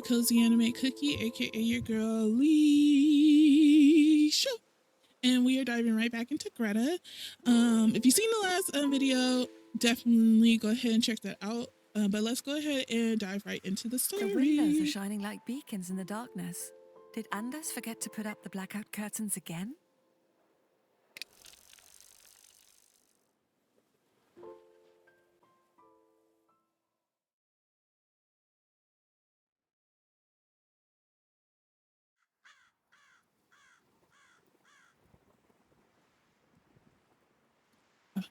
CozyAnimeCookie, aka your girl Leisha, and we are diving right back into Greta. If you've seen the last video, definitely go ahead and check that out. But let's go ahead and dive right into the story. The windows are shining like beacons in the darkness. Did Anders forget to put up the blackout curtains again?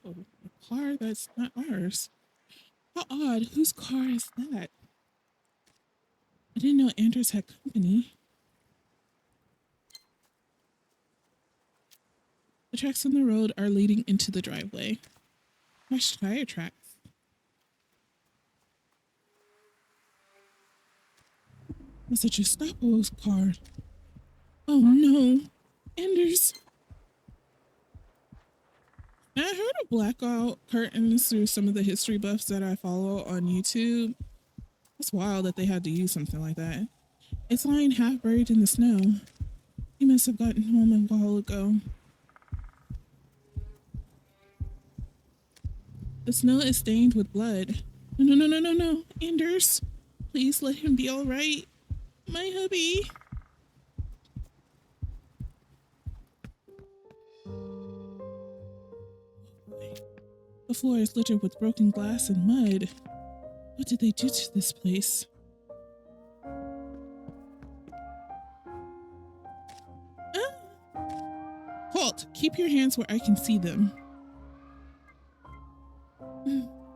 Oh, a car that's not ours. How odd. Whose car is that? I didn't know Anders had company. The tracks on the road are leading into the driveway. Crushed tire tracks. That's such a Gestapo's car. Oh no. Anders. I heard of blackout curtains through some of the history buffs that I follow on YouTube. It's wild that they had to use something like that. It's lying half buried in the snow. He must have gotten home a while ago. The snow is stained with blood. No. Anders, please let him be all right. My hubby. The floor is littered with broken glass and mud. What did they do to this place? Halt! Keep your hands where I can see them.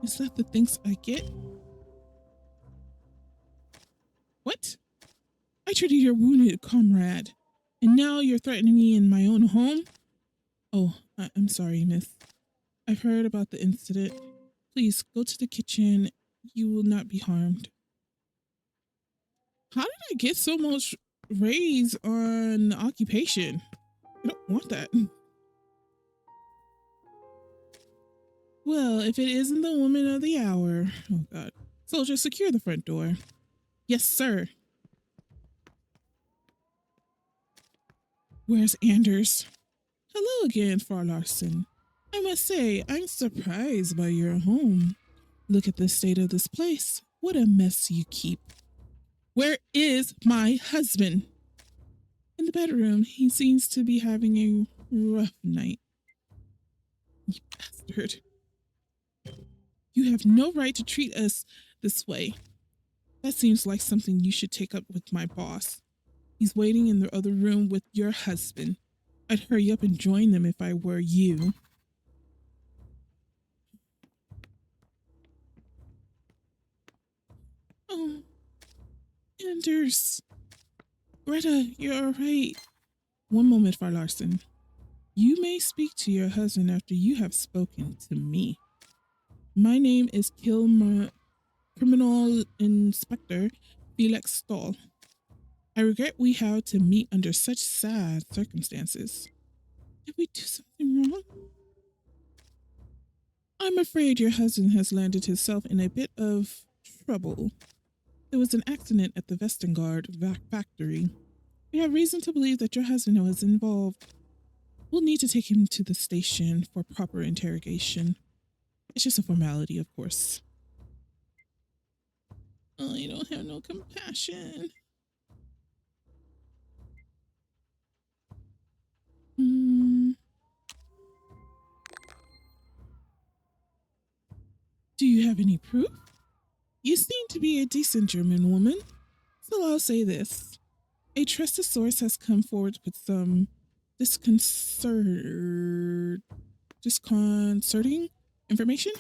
Is that the thanks I get? What? I treated your wounded comrade, and now you're threatening me in my own home? Oh, I'm sorry, miss. I've heard about the incident. Please go to the kitchen. You will not be harmed. How did I get so much raise on occupation? I don't want that. Well, if it isn't the woman of the hour. Oh, God. Soldier, secure the front door. Yes, sir. Where's Anders? Hello again, Frau Larson. I must say, I'm surprised by your home. Look at the state of this place. What a mess you keep. Where is my husband? In the bedroom. He seems to be having a rough night. You bastard. You have no right to treat us this way. That seems like something you should take up with my boss. He's waiting in the other room with your husband. I'd hurry up and join them if I were you. Oh, Anders. Greta, you're all right. One moment, Frau Larson. You may speak to your husband after you have spoken to me. My name is Criminal Inspector Felix Stahl. I regret we had to meet under such sad circumstances. Did we do something wrong? I'm afraid your husband has landed himself in a bit of trouble. There was an accident at the Vestengard factory. We have reason to believe that your husband was involved. We'll need to take him to the station for proper interrogation. It's just a formality, of course. Oh, you don't have no compassion. Do you have any proof? You seem to be a decent German woman, so I'll say this. A trusted source has come forward with some disconcerting information.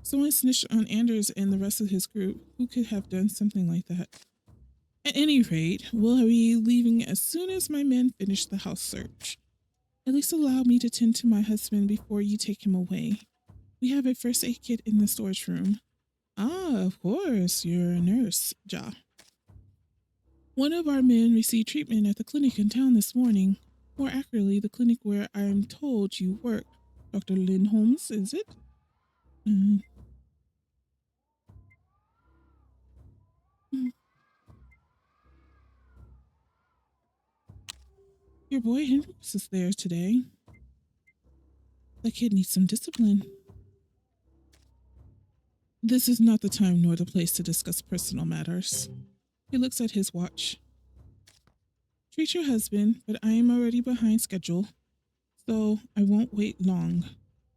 Someone snitched on Anders and the rest of his group. Who could have done something like that? At any rate, we'll be leaving as soon as my men finish the house search. At least allow me to tend to my husband before you take him away. We have a first aid kit in the storage room. Ah, of course, you're a nurse, Ja. One of our men received treatment at the clinic in town this morning. More accurately, the clinic where I'm told you work. Dr. Lindholm's, is it? Mm. Your boy Hendrix is there today. That kid needs some discipline. This is not the time nor the place to discuss personal matters. He looks at his watch. Treat your husband, but I am already behind schedule, so I won't wait long.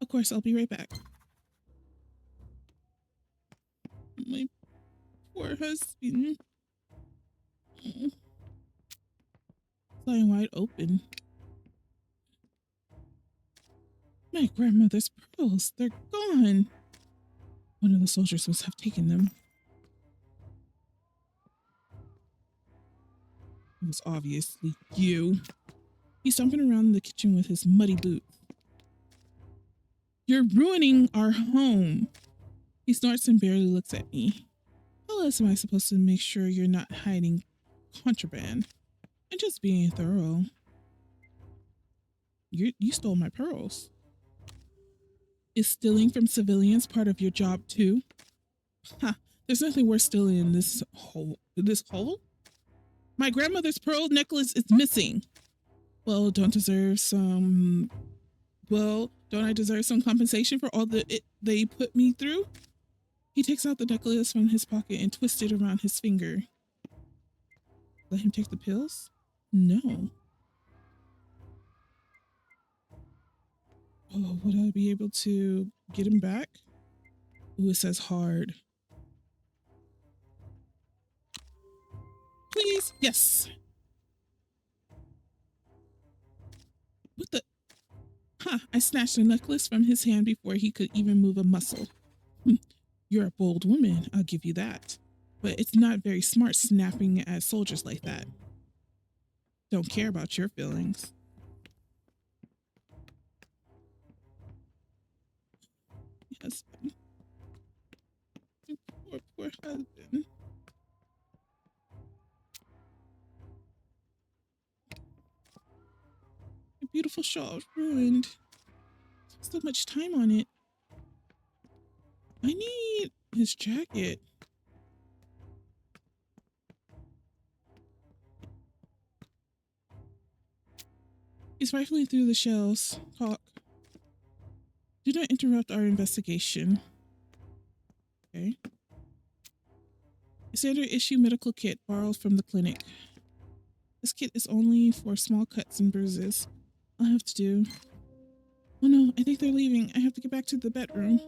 Of course, I'll be right back. My poor husband. Oh, flying wide open. My grandmother's pearls, they're gone. One of the soldiers must have taken them. It was obviously you. He's stomping around the kitchen with his muddy boots. You're ruining our home. He snorts and barely looks at me. How else am I supposed to make sure you're not hiding contraband? I'm just being thorough. You stole my pearls. Is stealing from civilians part of your job too? Ha! There's nothing worse stealing in this hole. This hole? My grandmother's pearl necklace is missing. Well, don't I deserve some compensation for all they put me through? He takes out the necklace from his pocket and twists it around his finger. Let him take the pills? No. Oh, would I be able to get him back? Ooh, it says hard. Please? Yes. What the? Ha! I snatched the necklace from his hand before he could even move a muscle. You're a bold woman, I'll give you that. But it's not very smart snapping at soldiers like that. Don't care about your feelings. Husband. Poor husband. A beautiful shawl ruined. So much time on it. I need his jacket. He's rifling through the shelves. Talk. Do not interrupt our investigation. Okay. A standard issue medical kit borrowed from the clinic. This kit is only for small cuts and bruises. I'll have to do. Oh no, I think they're leaving. I have to get back to the bedroom.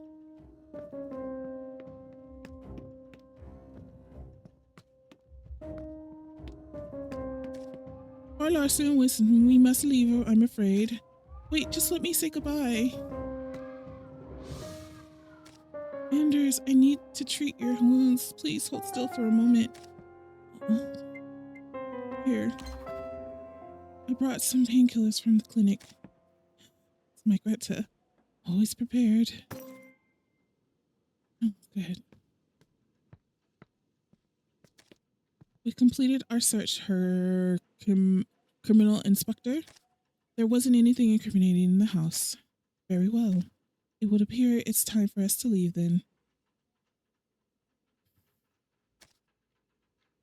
Our Larson, we must leave, I'm afraid. Wait, just let me say goodbye. Anders, I need to treat your wounds. Please hold still for a moment. Here. I brought some painkillers from the clinic. It's my Greta. Always prepared. Oh, good. We completed our search, her criminal inspector. There wasn't anything incriminating in the house. Very well. It would appear it's time for us to leave then.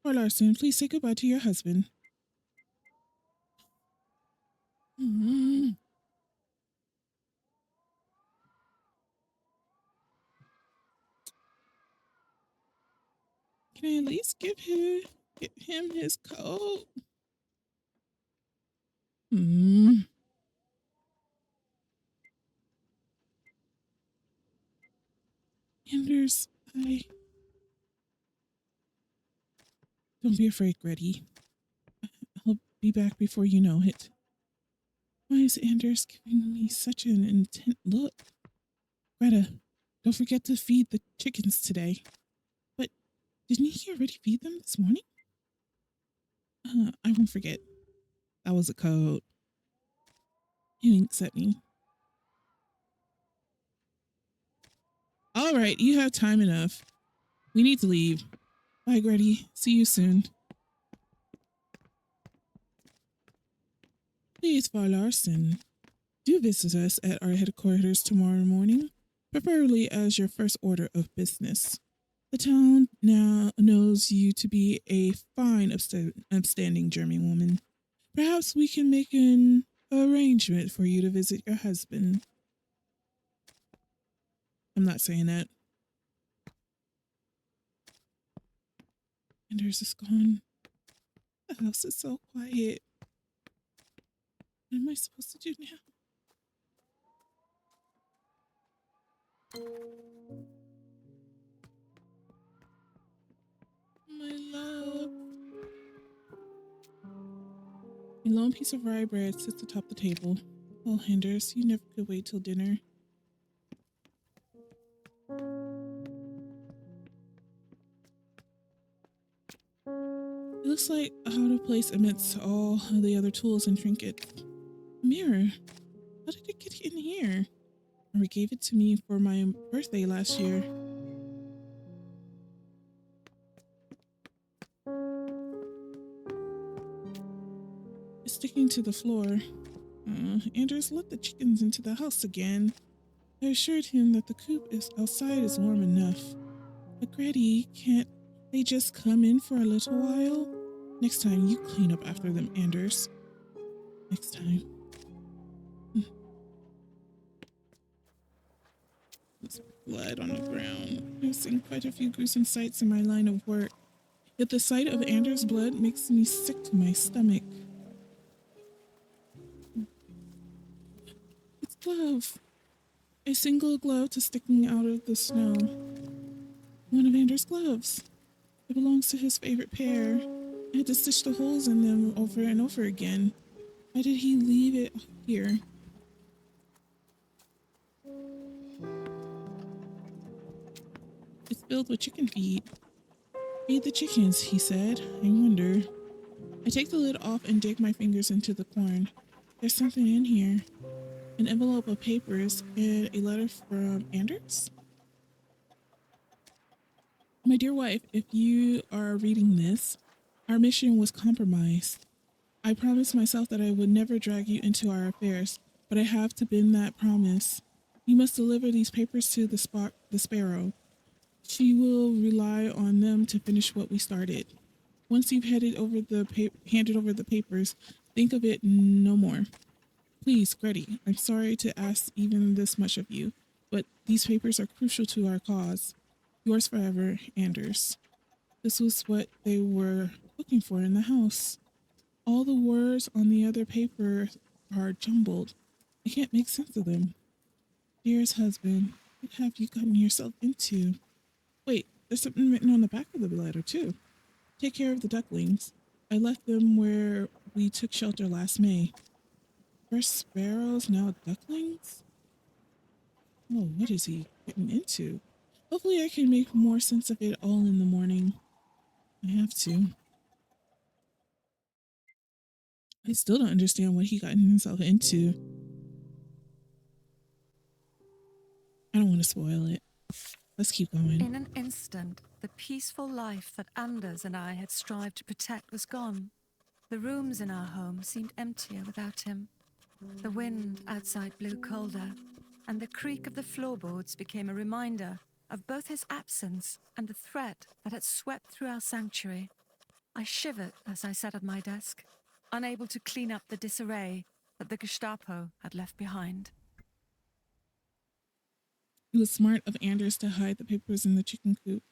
Or Larson, please say goodbye to your husband. Mm-hmm. Can I at least get him his coat? Anders, don't be afraid, Gretty. I'll be back before you know it. Why is Anders giving me such an intent look? Greta, don't forget to feed the chickens today. But didn't he already feed them this morning? I won't forget. That was a code. He winks at me. All right, you have time enough. We need to leave. Bye, Gretty. See you soon. Please, Far Larson, do visit us at our headquarters tomorrow morning, preferably as your first order of business. The town now knows you to be a fine, upstanding German woman. Perhaps we can make an arrangement for you to visit your husband. I'm not saying that. Anders is gone. The house is so quiet. What am I supposed to do now? My love. A long piece of rye bread sits atop the table. Oh, Anders, you never could wait till dinner. It looks like out of place amidst all of the other tools and trinkets. A mirror. How did it get in here? Or gave it to me for my birthday last year. It's sticking to the floor. Anders let the chickens into the house again. I assured him that the coop outside is warm enough. But Gretty, can't they just come in for a little while? Next time, you clean up after them, Anders. Next time. There's blood on the ground. I've seen quite a few gruesome sights in my line of work. Yet the sight of Anders' blood makes me sick to my stomach. It's glove. A single glove to sticking out of the snow. One of Anders' gloves. It belongs to his favorite pair. I had to stitch the holes in them over and over again. Why did he leave it here? It's filled with chicken feed. Feed the chickens, he said. I wonder. I take the lid off and dig my fingers into the corn. There's something in here. An envelope of papers and a letter from Anders? My dear wife, if you are reading this, our mission was compromised. I promised myself that I would never drag you into our affairs, but I have to bend that promise. You must deliver these papers to the sparrow. She will rely on them to finish what we started. Once you've handed over the papers, think of it no more. Please, Gretty, I'm sorry to ask even this much of you, but these papers are crucial to our cause. Yours forever, Anders. This was what they were looking for in the house. All the words on the other paper are jumbled. I can't make sense of them. Dearest husband, what have you gotten yourself into? Wait, there's something written on the back of the letter, too. Take care of the ducklings. I left them where we took shelter last May. First sparrows, now ducklings? Oh, what is he getting into? Hopefully I can make more sense of it all in the morning. I have to. I still don't understand what he got himself into. I don't want to spoil it. Let's keep going. In an instant, the peaceful life that Anders and I had strived to protect was gone. The rooms in our home seemed emptier without him. The wind outside blew colder, and the creak of the floorboards became a reminder of both his absence and the threat that had swept through our sanctuary. I shivered as I sat at my desk, unable to clean up the disarray that the Gestapo had left behind. It was smart of Anders to hide the papers in the chicken coop.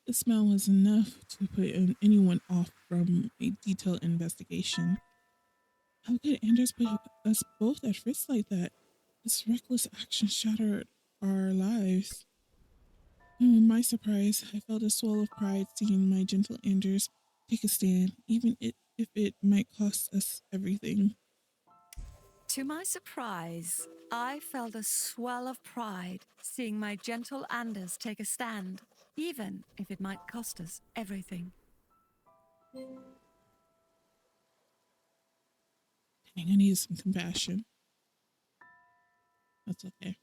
The smell was enough to put anyone off from a detailed investigation. How could Anders put us both at risk like that? This reckless action shattered our lives. And in my surprise, I felt a swell of pride seeing my gentle Anders take a stand, even if it might cost us everything. To my surprise, I felt a swell of pride seeing my gentle Anders take a stand, even if it might cost us everything. Dang, I need some compassion. That's okay.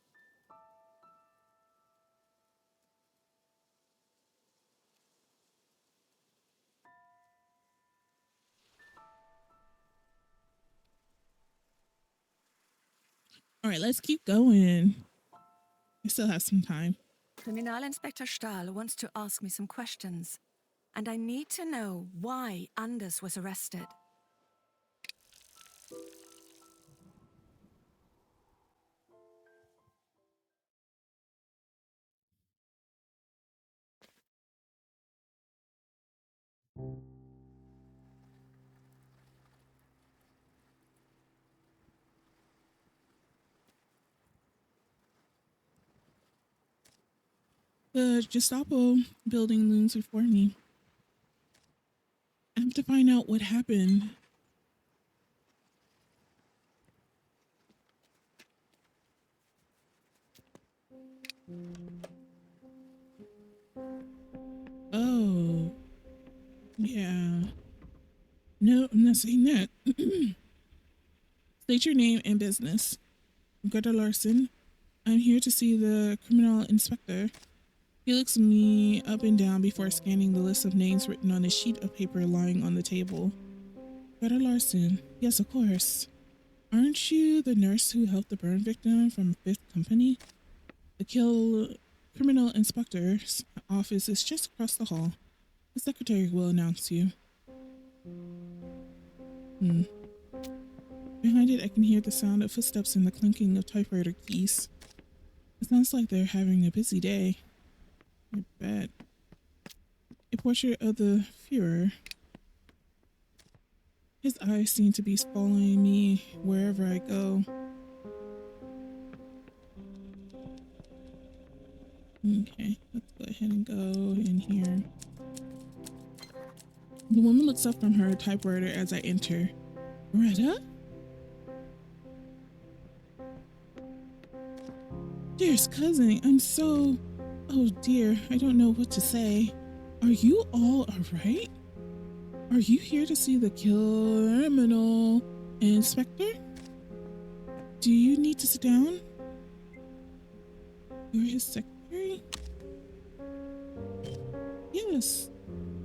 All right, let's keep going. I still have some time. Criminal Inspector Stahl wants to ask me some questions, and I need to know why Anders was arrested. The Gestapo building looms before me. I have to find out what happened. Oh, yeah. No, I'm not saying that. State your name and business. Gerda Larson. I'm here to see the criminal inspector. He looks me up and down before scanning the list of names written on a sheet of paper lying on the table. Gerda Larson. Yes, of course. Aren't you the nurse who helped the burn victim from Fifth Company? The criminal inspector's office is just across the hall. The secretary will announce you. Behind it, I can hear the sound of footsteps and the clinking of typewriter keys. It sounds like they're having a busy day. I bet. A portrait of the Führer. His eyes seem to be following me wherever I go. Okay, let's go ahead and go in here. The woman looks up from her typewriter as I enter. Greta? Dearest cousin, I'm so... Oh dear, I don't know what to say. Are you all alright? Are you here to see the criminal inspector? Do you need to sit down? You're his secretary? Yes.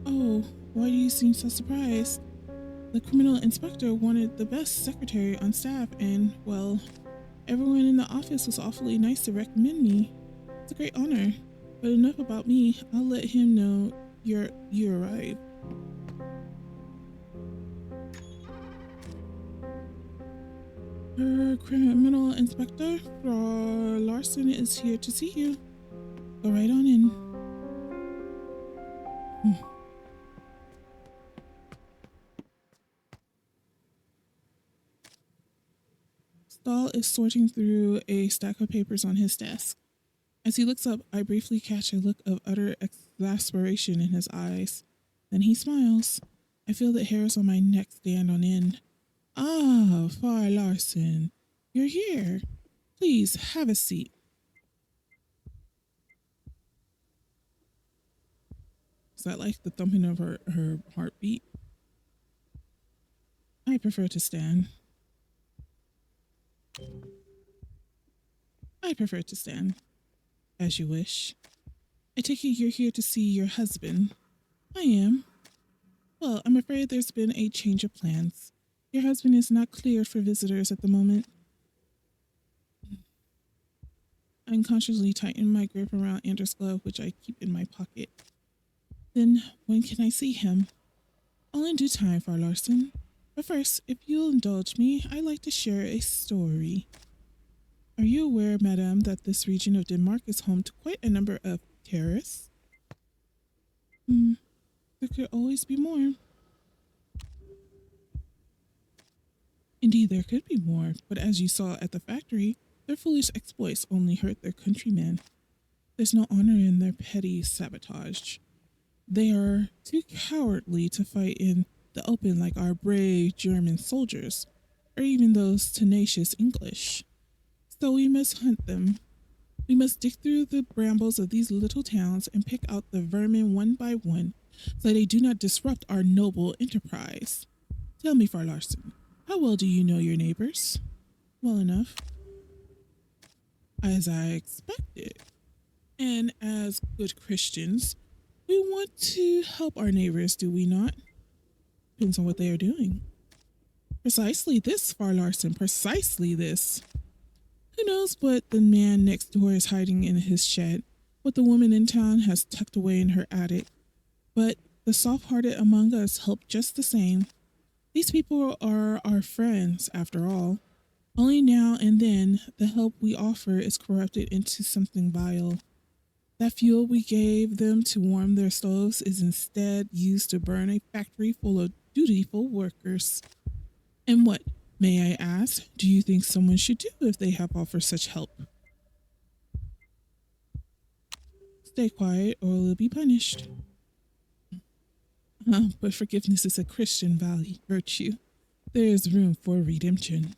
Oh, why do you seem so surprised? The criminal inspector wanted the best secretary on staff and, well, everyone in the office was awfully nice to recommend me. It's a great honor. But enough about me. I'll let him know you arrived. Her criminal inspector, Frau Larson, is here to see you. Go right on in. Stahl is sorting through a stack of papers on his desk. As he looks up, I briefly catch a look of utter exasperation in his eyes. Then he smiles. I feel the hairs on my neck stand on end. Ah, Frau Larson, you're here. Please, have a seat. Is that like the thumping of her heartbeat? I prefer to stand. I prefer to stand. As you wish. I take it you're here to see your husband. I am. Well, I'm afraid there's been a change of plans. Your husband is not cleared for visitors at the moment. I unconsciously tighten my grip around Anders' glove, which I keep in my pocket. Then, when can I see him? All in due time, Frau Larson. But first, if you'll indulge me, I'd like to share a story. Are you aware, madame, that this region of Denmark is home to quite a number of terrorists? There could always be more. Indeed, there could be more, but as you saw at the factory, their foolish exploits only hurt their countrymen. There's no honor in their petty sabotage. They are too cowardly to fight in the open like our brave German soldiers, or even those tenacious English. So we must hunt them. We must dig through the brambles of these little towns and pick out the vermin one by one, so they do not disrupt our noble enterprise. Tell me, Frau Larson, how well do you know your neighbors? Well enough. As I expected. And as good Christians, we want to help our neighbors, do we not? Depends on what they are doing. Precisely this, Frau Larson, precisely this. Who knows what the man next door is hiding in his shed? what the woman in town has tucked away in her attic. But the soft-hearted among us help just the same. These people are our friends, after all. Only now and then the help we offer is corrupted into something vile. That fuel we gave them to warm their stoves is instead used to burn a factory full of dutiful workers. And what, may I ask, do you think someone should do if they have offered such help? Stay quiet or they'll be punished. But forgiveness is a Christian virtue. There is room for redemption.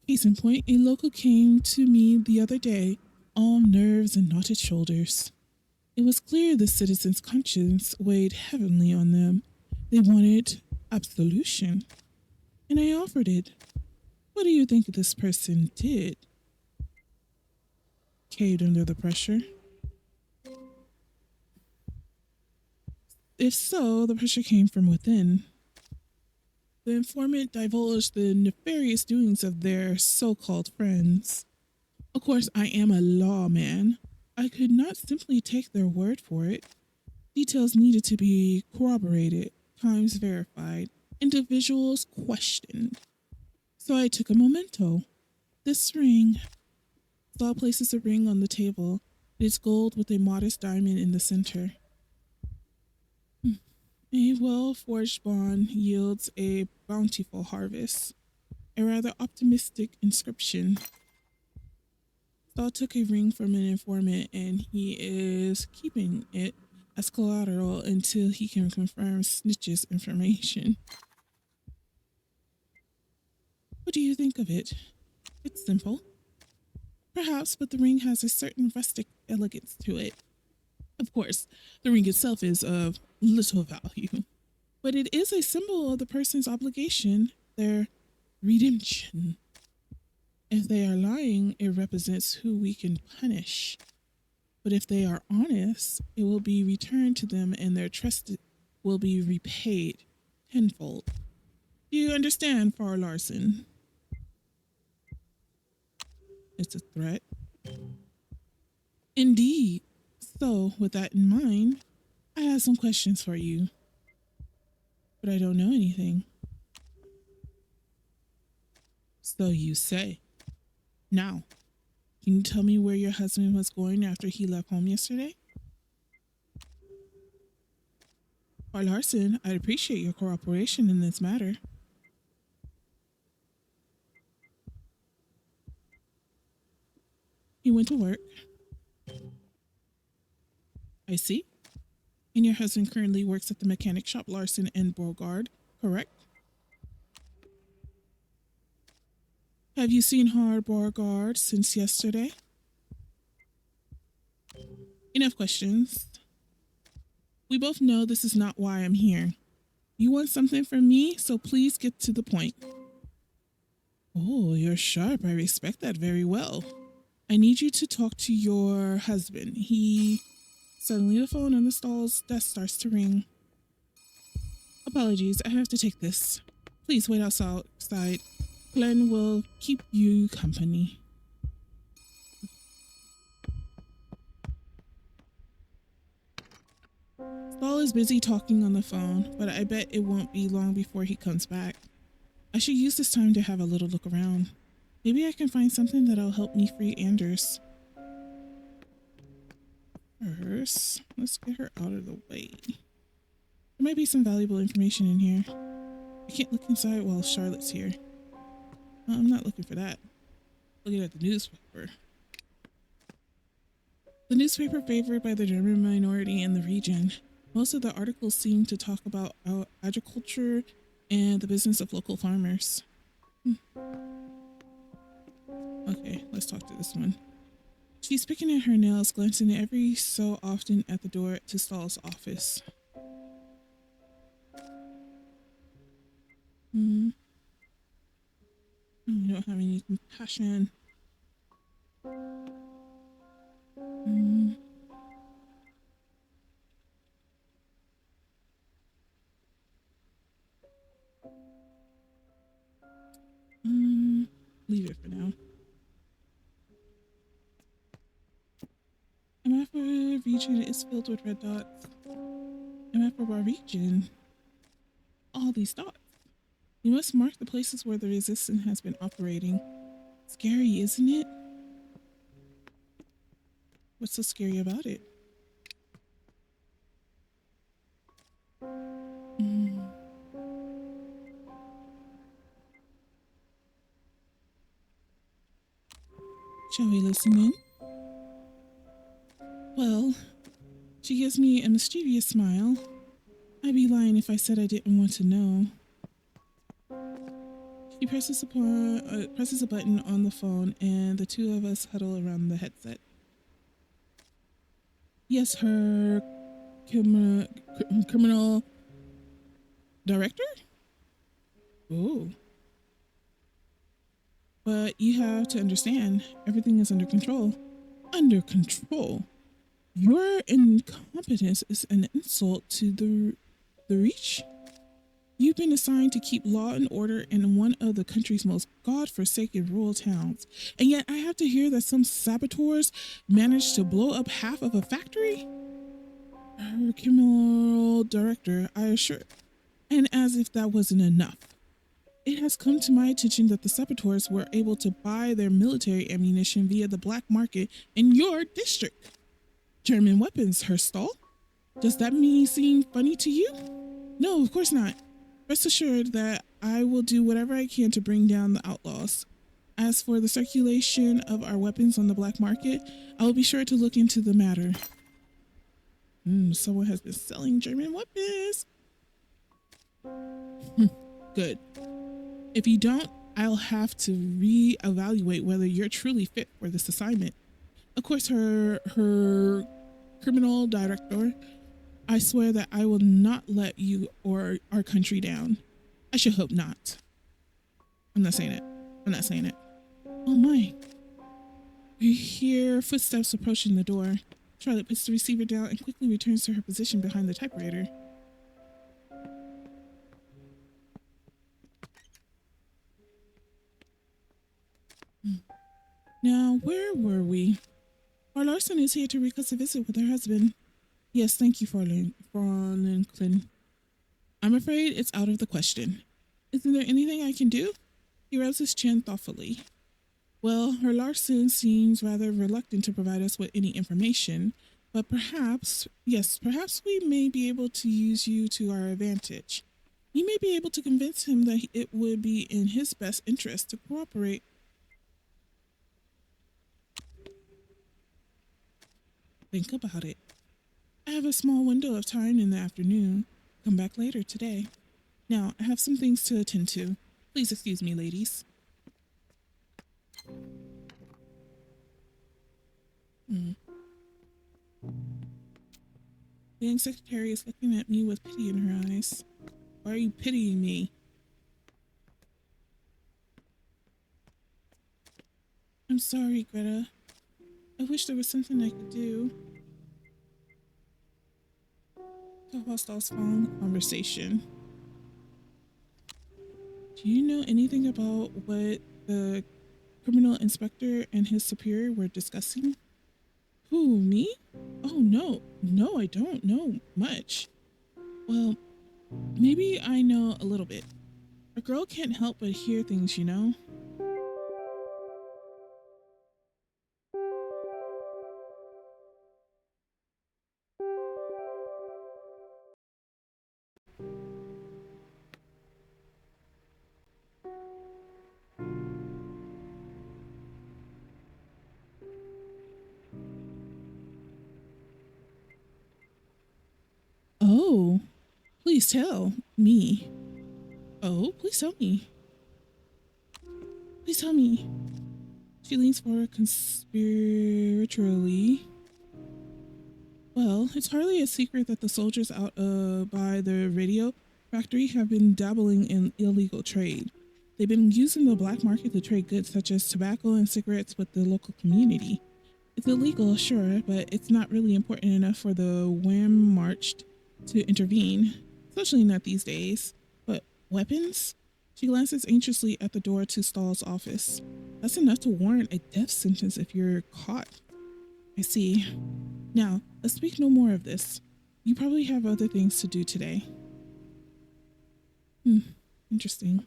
Case in point, a local came to me the other day, all nerves and knotted shoulders. It was clear the citizen's conscience weighed heavily on them. They wanted absolution, and I offered it. What do you think this person did? Caved under the pressure. If so, the pressure came from within. The informant divulged the nefarious doings of their so-called friends. Of course, I am a lawman. I could not simply take their word for it. Details needed to be corroborated, times verified, individuals questioned. So I took a memento. This ring. Saul places a ring on the table. It is gold with a modest diamond in the center. A well-forged bond yields a bountiful harvest. A rather optimistic inscription. Saul took a ring from an informant and he is keeping it as collateral until he can confirm Snitch's information. What do you think of it? It's simple. Perhaps, but the ring has a certain rustic elegance to it. Of course, the ring itself is of little value, but it is a symbol of the person's obligation, their redemption. If they are lying, it represents who we can punish. But if they are honest, it will be returned to them and their trust will be repaid tenfold. Do you understand, Far Larson? It's a threat. Indeed. So, with that in mind, I have some questions for you. But I don't know anything. So you say. Now, can you tell me where your husband was going after he left home yesterday? Far Larson, I'd appreciate your cooperation in this matter. He went to work. I see. And your husband currently works at the mechanic shop Larson and Beauregard, correct? Have you seen Hard Beauregard since yesterday? Enough questions. We both know this is not why I'm here. You want something from me, so please get to the point. Oh, you're sharp. I respect that very well. I need you to talk to your husband. Suddenly the phone on the stall's desk starts to ring. Apologies, I have to take this. Please wait outside. Glenn will keep you company. Stall is busy talking on the phone, but I bet it won't be long before he comes back. I should use this time to have a little look around. Maybe I can find something that'll help me free Anders. First, let's get her out of the way. There might be some valuable information in here. I can't look inside while Charlotte's here. I'm not looking for that. Looking at the newspaper. The newspaper favored by the German minority in the region. Most of the articles seem to talk about agriculture and the business of local farmers. Okay, let's talk to this one. She's picking at her nails, glancing every so often at the door to Stahl's office. You don't have any compassion. Leave it for now. I The map of our region is filled with red dots. The map of our region. All these dots. You must mark the places where the resistance has been operating. Scary, isn't it? What's so scary about it? Mm. Shall we listen in? Well, she gives me a mischievous smile. I'd be lying if I said I didn't want to know. She presses a button on the phone, and the two of us huddle around the headset. Yes, her criminal director? Oh. But you have to understand, everything is under control. Under control? Your incompetence is an insult to the Reach. You've been assigned to keep law and order in one of the country's most god-forsaken rural towns, and yet I have to hear that some saboteurs managed to blow up half of a factory? Her criminal director, I assure. And as if that wasn't enough, it has come to my attention that the saboteurs were able to buy their military ammunition via the black market in your district. German weapons, Herstall? Does that seem funny to you? No, of course not. Rest assured that I will do whatever I can to bring down the outlaws. As for the circulation of our weapons on the black market, I will be sure to look into the matter. Someone has been selling German weapons. Good. If you don't, I'll have to reevaluate whether you're truly fit for this assignment. Of course, her criminal director, I swear that I will not let you or our country down. I should hope not. I'm not saying it. Oh my. We hear footsteps approaching the door. Charlotte puts the receiver down and quickly returns to her position behind the typewriter. Now, where were we? Our Larson is here to request a visit with her husband. Yes, thank you, Fräulein Klin. I'm afraid it's out of the question. Isn't there anything I can do? He rubs his chin thoughtfully. Well, Herr Larson seems rather reluctant to provide us with any information, but perhaps we may be able to use you to our advantage. You may be able to convince him that it would be in his best interest to cooperate. Think about it. I have a small window of time in the afternoon. Come back later today. Now, I have some things to attend to. Please excuse me, ladies. The young secretary is looking at me with pity in her eyes. Why are you pitying me? I'm sorry, Greta. I wish there was something I could do. Hostels phone conversation. Do you know anything about what the criminal inspector and his superior were discussing? Who, me? Oh, no. No, I don't know much. Well, maybe I know a little bit. A girl can't help but hear things, you know? Oh, please tell me. Oh, please tell me. Please tell me. She leans forward conspiratorially. Well, it's hardly a secret that the soldiers out by the radio factory have been dabbling in illegal trade. They've been using the black market to trade goods such as tobacco and cigarettes with the local community. It's illegal, sure, but it's not really important enough for the Wehrmacht to intervene, especially not these days. But weapons? She glances anxiously at the door to Stahl's office. That's enough to warrant a death sentence if you're caught. I see. Now, let's speak no more of this. You probably have other things to do today. Interesting.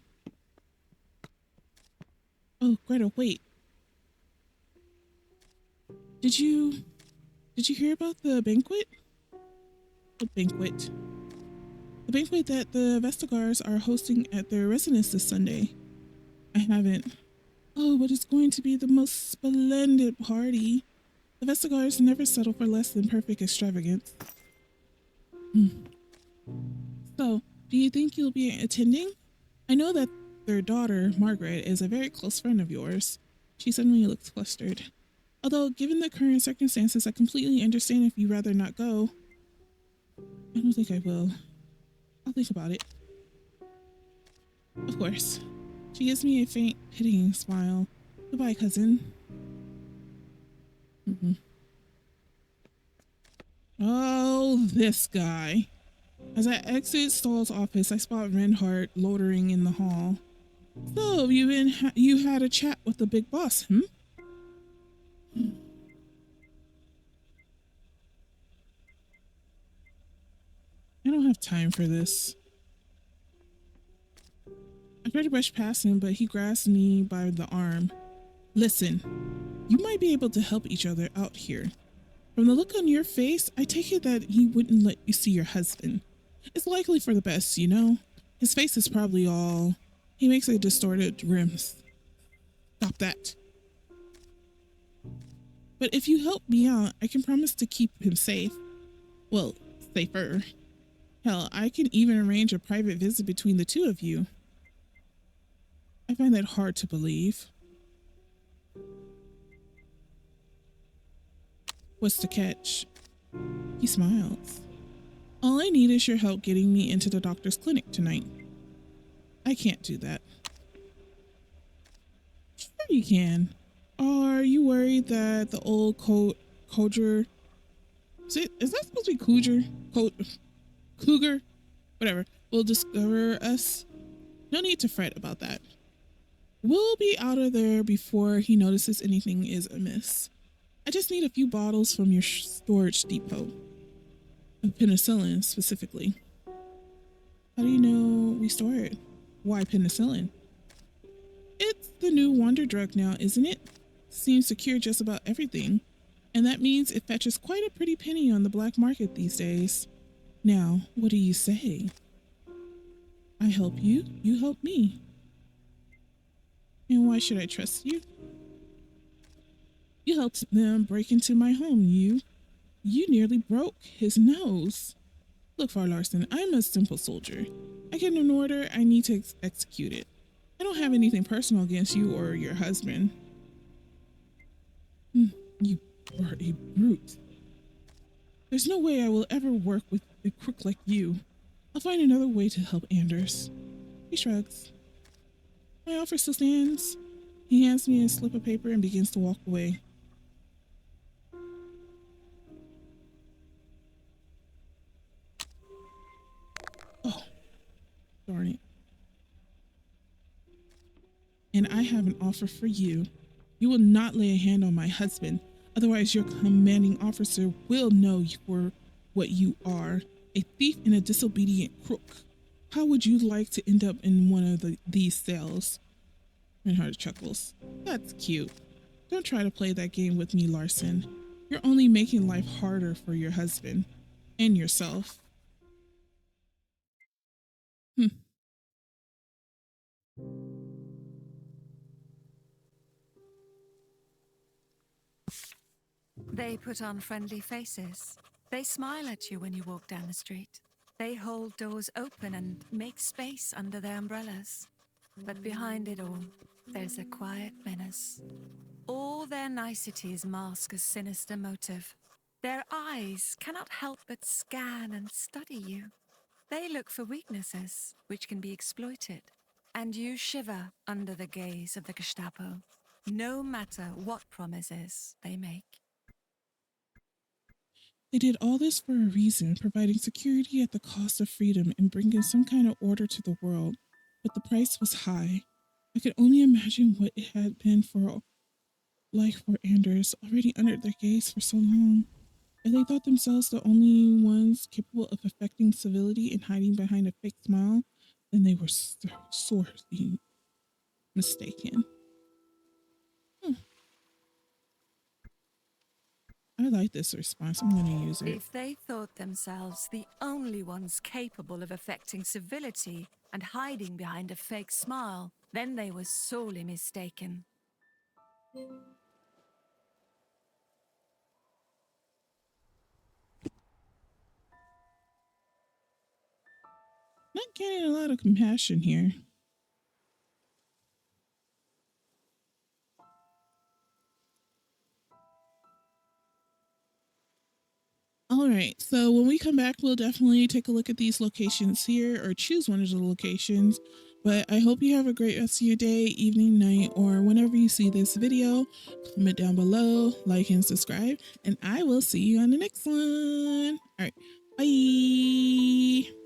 Oh, Greta, wait. Did you hear about the banquet? What banquet? The banquet that the Vestigars are hosting at their residence this Sunday. I haven't. Oh, but it's going to be the most splendid party. The Vestigars never settle for less than perfect extravagance. So, do you think you'll be attending? I know that their daughter, Margaret, is a very close friend of yours. She suddenly looks flustered. Although, given the current circumstances, I completely understand if you'd rather not go. I don't think I will. I'll think about it. Of course. She gives me a faint, pitying smile. Goodbye, cousin. Oh, this guy. As I exit Stahl's office, I spot Reinhardt loitering in the hall. So, you had a chat with the big boss, I don't have time for this. I tried to brush past him, but he grasped me by the arm. Listen, you might be able to help each other out here. From the look on your face, I take it that he wouldn't let you see your husband. It's likely for the best, you know? His face is probably all... He makes a distorted grin. Stop that. But if you help me out, I can promise to keep him safe. Well, safer. Hell, I can even arrange a private visit between the two of you. I find that hard to believe. What's the catch? He smiles. All I need is your help getting me into the doctor's clinic tonight. I can't do that. Sure you can. Are you worried that the old Cougar... Is that supposed to be Cougar? Cougar? Whatever. Will discover us? No need to fret about that. We'll be out of there before he notices anything is amiss. I just need a few bottles from your storage depot. Of penicillin, specifically. How do you know we store it? Why penicillin? It's the new wonder drug now, isn't it? Seems to cure just about everything. And that means it fetches quite a pretty penny on the black market these days. Now, what do you say? I help you, you help me. And why should I trust you? You helped them break into my home, you nearly broke his nose. Look, Far Larson, I'm a simple soldier. I get an order, I need to execute it. I don't have anything personal against you or your husband. You are a brute. There's no way I will ever work with a crook like you. I'll find another way to help Anders. He shrugs. My offer still stands. He hands me a slip of paper and begins to walk away. Oh, darn it. And I have an offer for you. You will not lay a hand on my husband. Otherwise, your commanding officer will know you for what you are, a thief and a disobedient crook. How would you like to end up in one of these cells? Reinhardt chuckles. That's cute. Don't try to play that game with me, Larson. You're only making life harder for your husband and yourself. They put on friendly faces. They smile at you when you walk down the street. They hold doors open and make space under their umbrellas. But behind it all, there's a quiet menace. All their niceties mask a sinister motive. Their eyes cannot help but scan and study you. They look for weaknesses which can be exploited. And you shiver under the gaze of the Gestapo, no matter what promises they make. They did all this for a reason, providing security at the cost of freedom and bringing some kind of order to the world. But the price was high. I could only imagine what it had been for life for Anders, already under their gaze for so long. If they thought themselves the only ones capable of affecting civility and hiding behind a fake smile, then they were sorely mistaken. Hmm, I like this response. I'm going to use it. If they thought themselves the only ones capable of affecting civility and hiding behind a fake smile, then they were sorely mistaken. Not getting a lot of compassion here. All right, so when we come back, we'll definitely take a look at these locations here or choose one of the locations. But I hope you have a great rest of your day, evening, night, or whenever you see this video. Comment down below, like, and subscribe, and I will see you on the next one. All right, bye.